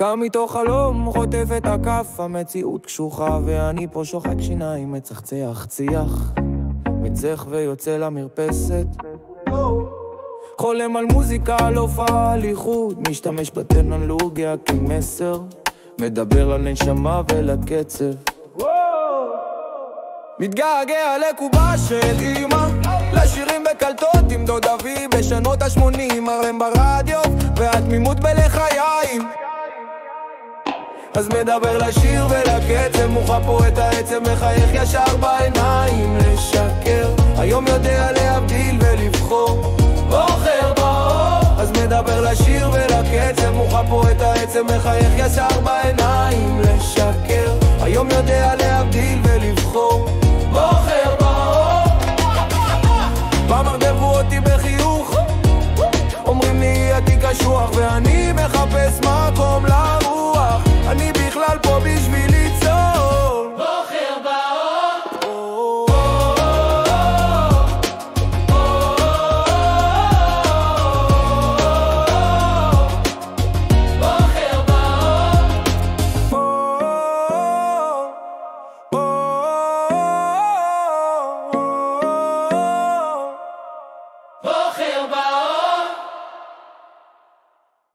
קם מתוך חלום, חוטף את הכף, המציאות קשוחה ואני פה שוחק שיניים, מצחצח ציח, מצח ויוצא למרפסת, חולם על מוזיקה, על הופעה, על איחוד, משתמש בטכנולוגיה כמסר, מדבר על נשמה ולקצב, מתגעגע לקובה של אמא, לשירים בקלטות עם דוד אבי בשנות ה-80, הרם ברדיו והתמימות בלחיים, אז מדבר לשיר ולקצב, מוחה פה את העצם, מחייך ישר בעיניים, לשקר היום יודע להבדיל ולבחור, בוחר באור, אז מדבר לשיר ולקצב, מוחה פה את העצם, מחייך ישר בעיניים, לשקר היום יודע להבדיל ולבחור, בוחר באור. פעם הרדבו אותי בחיוך, אומרים לי עתי קשוח ואני מחפש מה